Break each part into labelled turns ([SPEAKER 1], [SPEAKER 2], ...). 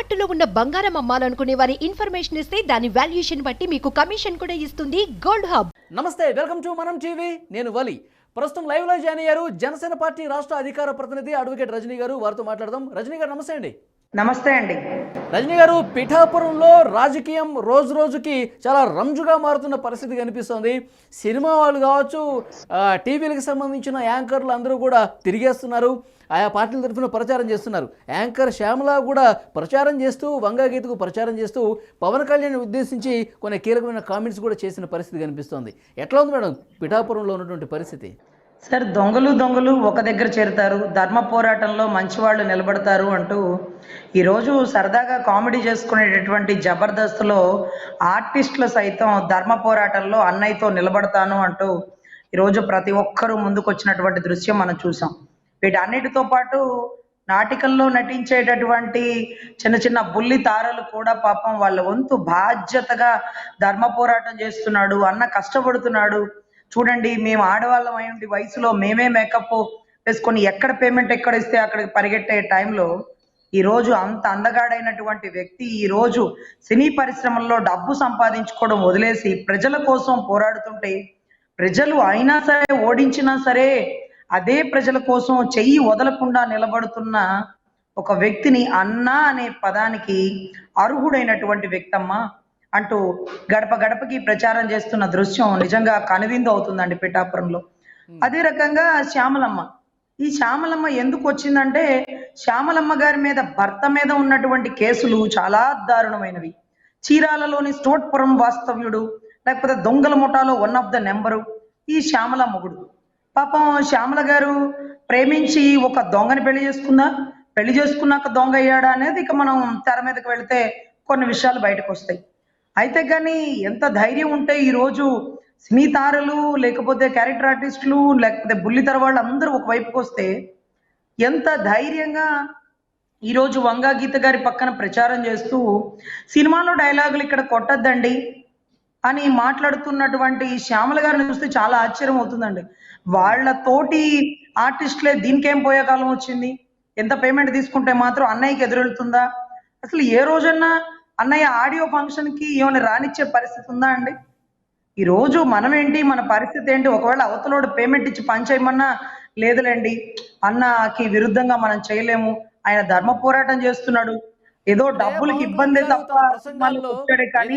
[SPEAKER 1] తాకట్టులో ఉన్న బంగారం అమ్మాలనుకునే వారి ఇన్ఫర్మేషన్ ఇస్తే దాని వాల్యుయేషన్ బట్టి మీకు కమిషన్ కూడా ఇస్తుంది గోల్డ్ హబ్.
[SPEAKER 2] నమస్తే, వెల్కమ్ టు మనం టీవీ. నేను వలి. ప్రస్తుతం లైవ్ లో జాయిన్ అయ్యారు జనసేన పార్టీ రాష్ట్ర అధికార ప్రతినిధి అడ్వకేట్ రజనీ గారు. వారితో మాట్లాడదాం. రజనీ గారు నమస్తే అండి.
[SPEAKER 3] నమస్తే అండి.
[SPEAKER 2] రజనీ గారు, పిఠాపురంలో రాజకీయం రోజు రోజుకి చాలా రంజుగా మారుతున్న పరిస్థితి కనిపిస్తోంది. సినిమా వాళ్ళు కావచ్చు, టీవీలకు సంబంధించిన యాంకర్లు అందరూ కూడా తిరిగేస్తున్నారు, ఆయా పార్టీల తరఫున ప్రచారం చేస్తున్నారు. యాంకర్ శ్యామల కూడా ప్రచారం చేస్తూ, వంగా గీతకు ప్రచారం చేస్తూ పవన్ కళ్యాణ్ ఉద్దేశించి కొన్ని కీలకమైన కామెంట్స్ కూడా చేసిన పరిస్థితి కనిపిస్తోంది. ఎట్లా ఉంది మేడం పిఠాపురంలో ఉన్నటువంటి పరిస్థితి?
[SPEAKER 3] సార్, దొంగలు ఒక దగ్గర చేరుతారు, ధర్మ పోరాటంలో మంచి వాళ్ళు నిలబడతారు అంటూ ఈరోజు సరదాగా కామెడీ చేసుకునేటటువంటి జబర్దస్త్లో ఆర్టిస్టులు సైతం ధర్మ పోరాటంలో అన్నయ్యతో నిలబడతాను అంటూ ఈరోజు ప్రతి ఒక్కరూ ముందుకు వచ్చినటువంటి దృశ్యం మనం చూసాం. వీటన్నిటితో పాటు నాటికల్లో నటించేటటువంటి చిన్న చిన్న బుల్లి తారలు కూడా పాపం వాళ్ళ వంతు బాధ్యతగా ధర్మ పోరాటం చేస్తున్నాడు, అన్న కష్టపడుతున్నాడు, చూడండి మేము ఆడవాళ్ళం అయ్యి వయసులో మేమే మేకప్ వేసుకొని ఎక్కడ పేమెంట్ ఎక్కడ ఇస్తే అక్కడికి పరిగెట్టే టైంలో ఈరోజు అంత అందగాడైనటువంటి వ్యక్తి ఈరోజు సినీ పరిశ్రమల్లో డబ్బు సంపాదించుకోవడం వదిలేసి ప్రజల కోసం పోరాడుతుంటే, ప్రజలు అయినా సరే ఓడించినా సరే అదే ప్రజల కోసం చెయ్యి వదలకుండా నిలబడుతున్న ఒక వ్యక్తిని అన్నా అనే పదానికి అర్హుడైనటువంటి వ్యక్తమ్మా అంటూ గడప గడపకి ప్రచారం చేస్తున్న దృశ్యం నిజంగా కనువిందు అవుతుందండి పిఠాపురంలో. అదే రకంగా శ్యామలమ్మ, ఈ శ్యామలమ్మ ఎందుకు వచ్చిందంటే, శ్యామలమ్మ గారి మీద భర్త మీద ఉన్నటువంటి కేసులు చాలా దారుణమైనవి. చీరాలలోని స్టోట్పురం వాస్తవ్యుడు, లేకపోతే దొంగల ముఠాలో వన్ ఆఫ్ ద నెంబరు ఈ శ్యామల మొగుడు. పాపం శ్యామల గారు ప్రేమించి ఒక దొంగని పెళ్లి చేసుకున్నాక దొంగ అయ్యాడా అనేది ఇక మనం తెర మీదకి వెళితే కొన్ని విషయాలు బయటకు వస్తాయి. అయితే కానీ ఎంత ధైర్యం ఉంటే ఈరోజు సినీ తారలు, లేకపోతే క్యారెక్టర్ ఆర్టిస్టులు, లేకపోతే బుల్లితెర వాళ్ళు అందరూ ఒకవైపుకి వస్తే ఎంత ధైర్యంగా ఈరోజు వంగా గీత గారి పక్కన ప్రచారం చేస్తూ సినిమాలో డైలాగులు ఇక్కడ కొట్టద్దండి అని మాట్లాడుతున్నటువంటి శ్యామల గారిని చూస్తే చాలా ఆశ్చర్యం అవుతుందండి. వాళ్ళ తోటి ఆర్టిస్టులే దీనికేం పోయే కాలం వచ్చింది, ఎంత పేమెంట్ తీసుకుంటే మాత్రం అన్నయ్యకి ఎదురెళ్తుందా? అసలు ఏ రోజన్నా అన్నయ్య ఆడియో ఫంక్షన్ కి ఏమైనా రానిచ్చే పరిస్థితి ఉందా అండి? ఈరోజు మనం ఏంటి, మన పరిస్థితి ఏంటి? ఒకవేళ అవతలోడు పేమెంట్ ఇచ్చి పని చేయమన్నా లేదులేండి, అన్నకి విరుద్ధంగా మనం చేయలేము, ఆయన ధర్మ పోరాటం చేస్తున్నాడు, ఏదో డబ్బులకి ఇబ్బంది తప్ప
[SPEAKER 2] కానీ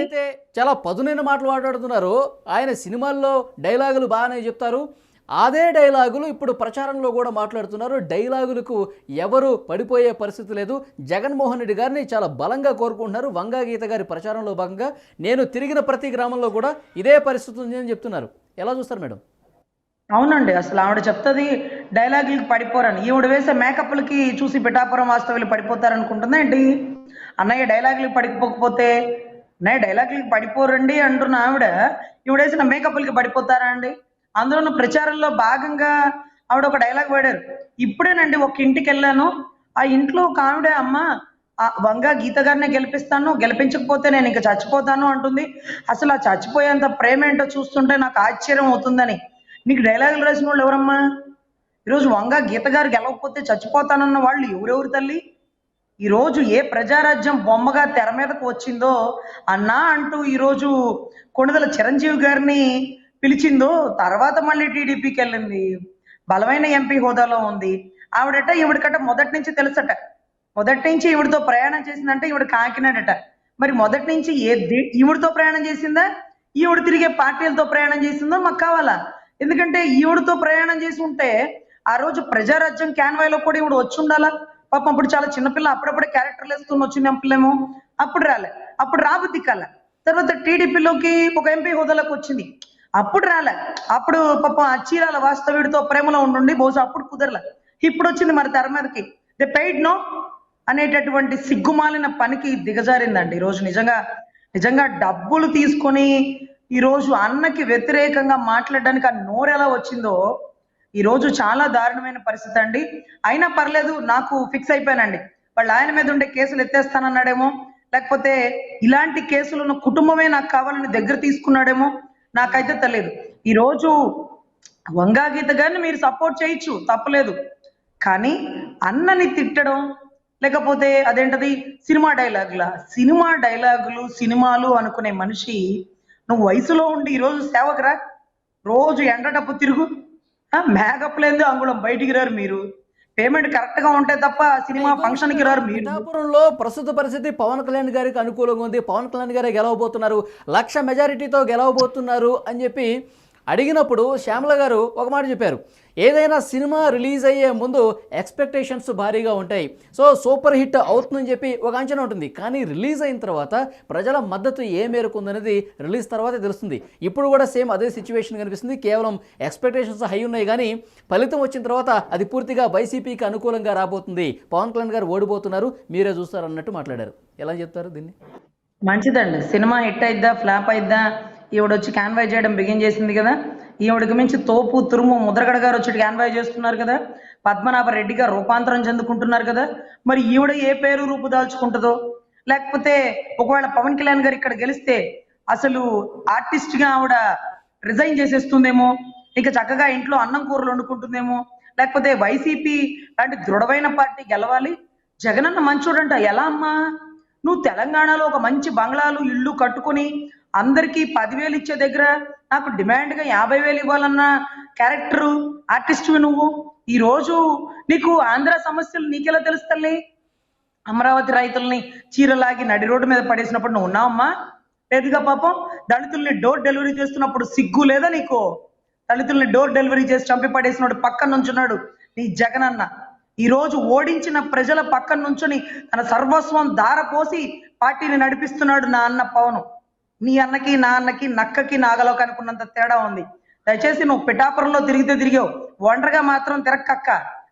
[SPEAKER 2] చాలా పదునైన మాటలు మాట్లాడుతున్నారు. ఆయన సినిమాల్లో డైలాగులు బాగానే చెప్తారు, అదే డైలాగులు ఇప్పుడు ప్రచారంలో కూడా మాట్లాడుతున్నారు. డైలాగులకు ఎవరు పడిపోయే పరిస్థితి లేదు. జగన్మోహన్ రెడ్డి గారిని చాలా బలంగా కోరుకుంటున్నారు. వంగా గీత గారి ప్రచారంలో భాగంగా నేను తిరిగిన ప్రతి గ్రామంలో కూడా ఇదే పరిస్థితి ఉంది అని చెప్తున్నారు. ఎలా చూస్తారు మేడం?
[SPEAKER 3] అవునండి, అసలు ఆవిడ చెప్తుంది డైలాగులకి పడిపోరని. ఈవిడ వేసే మేకప్లకి చూసి పిఠాపురం వాస్తవ్యులు పడిపోతారనుకుంటుందా ఏంటి? అన్నయ్య డైలాగులకి పడిపోకపోతే అన్నయ్య డైలాగులకి పడిపోరండి అంటున్న ఆవిడ ఈవిడ వేసిన మేకప్లకి పడిపోతారా అండి? అందులోనూ ప్రచారంలో భాగంగా ఆవిడ ఒక డైలాగ్ వాడారు. ఇప్పుడేనండి ఒక ఇంటికి వెళ్ళాను, ఆ ఇంట్లో ఒక ఆవిడ, అమ్మ వంగా గీత గారినే గెలిపిస్తాను, గెలిపించకపోతే నేను ఇంకా చచ్చిపోతాను అంటుంది. అసలు ఆ చచ్చిపోయేంత ప్రేమ ఏంటో చూస్తుంటే నాకు ఆశ్చర్యం అవుతుందని. నీకు డైలాగులు రాసిన వాళ్ళు ఎవరమ్మా? ఈరోజు వంగా గీత గారు గెలవకపోతే చచ్చిపోతానన్న వాళ్ళు ఎవరెవరు తల్లి? ఈరోజు ఏ ప్రజారాజ్యం బొమ్మగా తెర మీదకు వచ్చిందో అన్నా అంటూ ఈరోజు కొణిదెల చిరంజీవి గారిని పిలిచిందో, తర్వాత మళ్ళీ టీడీపీకి వెళ్ళింది, బలమైన ఎంపీ హోదాలో ఉంది. ఆవిడట ఈవిడకట మొదటి నుంచి తెలుసట, మొదటి నుంచి ఈవిడతో ప్రయాణం చేసిందంటే ఈవిడ కాకినాడట. మరి మొదటి నుంచి ఈవిడతో ప్రయాణం చేసిందా, ఈవిడ తిరిగే పార్టీలతో ప్రయాణం చేసిందో మాకు కావాలా? ఎందుకంటే ఈవిడతో ప్రయాణం చేసి ఉంటే ఆ రోజు ప్రజారాజ్యం క్యాన్వాయ్లో కూడా ఈవిడ వచ్చి ఉండాలా. పాపం అప్పుడు చాలా చిన్నపిల్ల, అప్పుడప్పుడే క్యారెక్టర్లు వేసుకుని వచ్చిన పిల్లేమో, అప్పుడు రాలే, అప్పుడు రాబుద్ది కల. తర్వాత టీడీపీలోకి ఒక ఎంపీ హోదాలోకి వచ్చింది, అప్పుడు రాలే, అప్పుడు పాపం చీరాల వాస్తవ్యుడితో ప్రేమలో ఉండి బహుశా అప్పుడు కుదరలే, ఇప్పుడు వచ్చింది మరి తెర మీదకి. దే పెయిడ్ నో అనేటటువంటి సిగ్గుమాలిన పనికి దిగజారిందండి ఈరోజు. నిజంగా డబ్బులు తీసుకొని ఈరోజు అన్నకి వ్యతిరేకంగా మాట్లాడడానికి ఆ నోరు ఎలా వచ్చిందో ఈరోజు చాలా దారుణమైన పరిస్థితి అండి. అయినా పర్లేదు, నాకు ఫిక్స్ అయిపోయానండి, వాళ్ళు ఆయన మీద ఉండే కేసులు ఎత్తేస్తానన్నాడేమో, లేకపోతే ఇలాంటి కేసులను కుటుంబమే నాకు కావాలని దగ్గర తీసుకున్నాడేమో, నాకైతే తెలియదు. ఈరోజు వంగా గీత గారిని మీరు సపోర్ట్ చేయొచ్చు, తప్పలేదు, కానీ అన్నని తిట్టడం, లేకపోతే అదేంటది సినిమా డైలాగులా? సినిమా డైలాగులు, సినిమాలు అనుకునే మనిషి నువ్వు వయసులో ఉండి ఈరోజు సేవకురా, రోజు ఎండ డబ్బు తిరుగు, మేకప్ లేదు అంగుళం బయటికి రారు మీరు, పేమెంట్ కరెక్ట్ గా ఉంటే తప్ప సినిమా ఫంక్షన్ కి రారు మీరు.
[SPEAKER 2] పిఠాపురంలో ప్రస్తుత పరిస్థితి పవన్ కళ్యాణ్ గారికి అనుకూలంగా ఉంది, పవన్ కళ్యాణ్ గారే గెలవబోతున్నారు, 1,00,000 మెజారిటీతో గెలవబోతున్నారు అని చెప్పి అడిగినప్పుడు శ్యామల గారు ఒక మాట చెప్పారు, ఏదైనా సినిమా రిలీజ్ అయ్యే ముందు ఎక్స్పెక్టేషన్స్ భారీగా ఉంటాయి, సో సూపర్ హిట్ అవుతుందని చెప్పి ఒక అంచనా ఉంటుంది, కానీ రిలీజ్ అయిన తర్వాత ప్రజల మద్దతు ఏ మేరకు ఉందనేది రిలీజ్ తర్వాతే తెలుస్తుంది. ఇప్పుడు కూడా సేమ్ అదే సిచ్యువేషన్ కనిపిస్తుంది, కేవలం ఎక్స్పెక్టేషన్స్ హై ఉన్నాయి కానీ ఫలితం వచ్చిన తర్వాత అది పూర్తిగా వైసీపీకి అనుకూలంగా రాబోతుంది, పవన్ కళ్యాణ్ గారు ఓడిపోతున్నారు, మీరే చూస్తారు అన్నట్టు మాట్లాడారు. ఎలా చెప్తారు దీన్ని?
[SPEAKER 3] మంచిదండి, సినిమా హిట్ అయిద్దా ఫ్లాప్ అయిద్దా ఈవిడొచ్చి క్యాన్వై చేయడం బిగిన్ చేసింది కదా, ఈవిడికి మించి తోపు తురుము ముద్రగడ గారు వచ్చి క్యాన్వై చేస్తున్నారు కదా, పద్మనాభ రెడ్డి గారు రూపాంతరం చెందుకుంటున్నారు కదా, మరి ఈవిడ ఏ పేరు రూపు దాల్చుకుంటుందో, లేకపోతే ఒకవేళ పవన్ కళ్యాణ్ గారు ఇక్కడ గెలిస్తే అసలు ఆర్టిస్ట్ గా ఆవిడ రిజైన్ చేసేస్తుందేమో, ఇంకా చక్కగా ఇంట్లో అన్నం కూరలు వండుకుంటుందేమో, లేకపోతే వైసీపీ లాంటి దృఢమైన పార్టీ గెలవాలి, జగనన్న మంచోడంట. ఎలా అమ్మా, నువ్వు తెలంగాణలో ఒక మంచి బంగ్లాలు ఇల్లు కట్టుకొని అందరికీ 10,000 ఇచ్చే దగ్గర నాకు డిమాండ్ గా 50,000 ఇవ్వాలన్న క్యారెక్టర్ ఆర్టిస్ట్వి నువ్వు. ఈ రోజు నీకు ఆంధ్ర సమస్యలు నీకెలా తెలుస్తలే? అమరావతి రైతుల్ని చీరలాగి నడి రోడ్డు మీద పడేసినప్పుడు నువ్వు ఉన్నావమ్మా? లేదుగా పాపం. దళితుల్ని డోర్ డెలివరీ చేస్తున్నప్పుడు సిగ్గు లేదా నీకు? దళితుల్ని డోర్ డెలివరీ చేసి చంపి పడేసినాడు పక్కన నుంచున్నాడు నీ జగనన్న. ఈ రోజు ఓడించిన ప్రజల పక్కన నుంచుని తన సర్వస్వం ధారపోసి పార్టీని నడిపిస్తున్నాడు నా అన్న పవన్. నీ అన్నకి నా అన్నకి నక్కకి నాగలోకి అనుకున్నంత తేడా ఉంది. దయచేసి నువ్వు పిఠాపురంలో తిరిగావు, ఒంటరిగా మాత్రం తిరక్కక్క.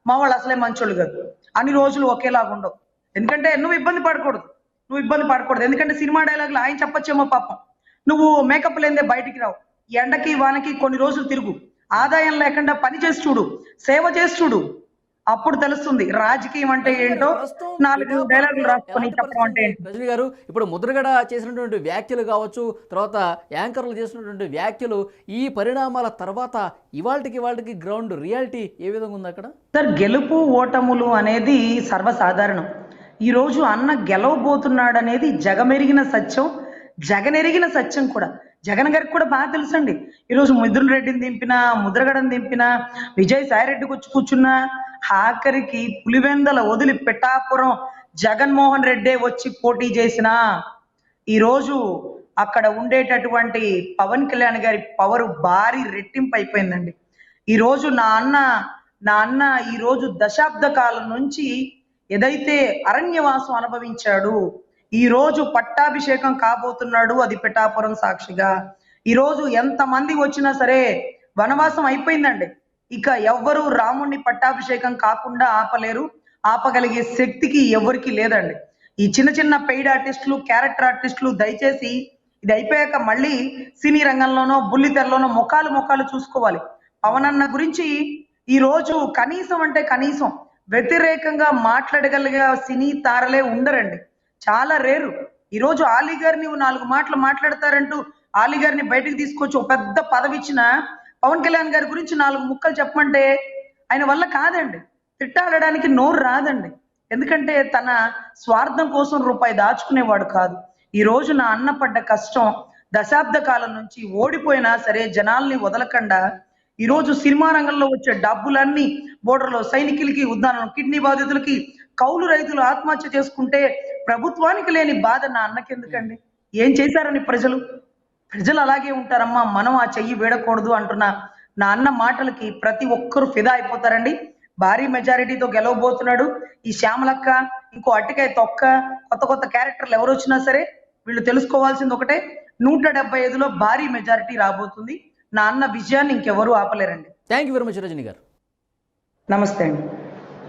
[SPEAKER 3] మా వాళ్ళు అసలే మంచోళ్ళు కాదు, అన్ని రోజులు ఒకేలాగా ఉండవు. ఎందుకంటే నువ్వు ఇబ్బంది పడకూడదు, ఎందుకంటే సినిమా డైలాగులు ఆయన చెప్పొచ్చేమో పాపం. నువ్వు మేకప్ లేదే బయటికి రావు, ఎండకి వానకి కొన్ని రోజులు తిరుగు, ఆదాయం లేకుండా పని చేసి చూడు, సేవ చేసి చూడు, అప్పుడు తెలుస్తుంది రాజకీయం అంటే ఏంటో. 4 డైలాగులు రాసుకొని చెప్పడం అంటే ఏంటి.
[SPEAKER 2] రజనీ గారు, ఇప్పుడు ముద్రగడ చేసినటువంటి వ్యాఖ్యలు కావచ్చు, తర్వాత యాంకర్లు చేసినటువంటి వ్యాఖ్యలు, ఈ పరిణామాల తర్వాత ఇవాళకి గ్రౌండ్ రియాలిటీ ఏ విధంగా ఉంది అక్కడ?
[SPEAKER 3] సార్, గెలుపు ఓటములు అనేది సర్వసాధారణం. ఈ రోజు అన్న గెలవబోతున్నాడు అనేది జగమెరిగిన సత్యం, జగనెరిగిన సత్యం కూడా. జగన్ గారికి కూడా బాగా తెలుసండి. ఈరోజు మిథున్ రెడ్డిని దింపినా, ముద్రగడని దింపినా, విజయసాయి రెడ్డికి వచ్చి కూర్చున్నా, ఆఖరికి పులివెందల వదిలి పిఠాపురం జగన్మోహన్ రెడ్డే వచ్చి పోటీ చేసినా ఈరోజు అక్కడ ఉండేటటువంటి పవన్ కళ్యాణ్ గారి పవర్ భారీ రెట్టింపు అయిపోయిందండి. ఈరోజు నా అన్న ఈరోజు దశాబ్ద కాలం నుంచి ఏదైతే అరణ్యవాసం అనుభవించాడు, ఈ రోజు పట్టాభిషేకం కాబోతున్నాడు, అది పిఠాపురం సాక్షిగా. ఈరోజు ఎంతమంది వచ్చినా సరే వనవాసం అయిపోయిందండి. ఇక ఎవ్వరూ రాముణ్ణి పట్టాభిషేకం కాకుండా ఆపలేరు, ఆపగలిగే శక్తికి ఎవరికి లేదండి. ఈ చిన్న పెయిడ్ ఆర్టిస్టులు, క్యారెక్టర్ ఆర్టిస్టులు దయచేసి ఇది అయిపోయాక మళ్ళీ సినీ రంగంలోనో బుల్లితెరలోనో ముఖాలు చూసుకోవాలి. పవన్ అన్న గురించి ఈ రోజు కనీసం వ్యతిరేకంగా మాట్లాడగలిగే సినీ తారలే ఉండరండి, చాలా రేరు. ఈరోజు ఆలీ గారిని నువ్వు 4 మాటలు మాట్లాడతారంటూ ఆలీ గారిని బయటకు తీసుకొచ్చి ఒక పెద్ద పదవి ఇచ్చిన పవన్ కళ్యాణ్ గారి గురించి 4 ముక్కలు చెప్పమంటే ఆయన వల్ల కాదండి. తిట్టాడడానికి నోరు రాదండి, ఎందుకంటే తన స్వార్థం కోసం రూపాయి దాచుకునేవాడు కాదు. ఈ రోజు నా అన్న పడ్డ కష్టం దశాబ్ద కాలం నుంచి ఓడిపోయినా సరే జనాల్ని వదలకుండా ఈ రోజు సినిమా రంగంలో వచ్చే డబ్బులన్నీ బోర్డర్లో సైనికులకి, ఉద్దానం కిడ్నీ బాధితులకి, కౌలు రైతులు ఆత్మహత్య చేసుకుంటే ప్రభుత్వానికి లేని బాధ నా అన్నకి ఎందుకండి? ఏం చేశారని ప్రజలు అలాగే ఉంటారమ్మా, మనం ఆ చెయ్యి వేడకూడదు అంటున్నా నా అన్న మాటలకి ప్రతి ఒక్కరు ఫిదా అయిపోతారండి. భారీ మెజారిటీతో గెలవబోతున్నాడు. ఈ శ్యామలక్క, ఇంకో అట్టికాయ తొక్క, కొత్త క్యారెక్టర్లు ఎవరు వచ్చినా సరే వీళ్ళు తెలుసుకోవాల్సింది ఒకటే, 175లో భారీ మెజారిటీ రాబోతుంది. నా అన్న విజయాన్ని ఇంకెవరూ ఆపలేరండి.
[SPEAKER 2] Thank you very much Rajani గారు.
[SPEAKER 3] నమస్తే అండి.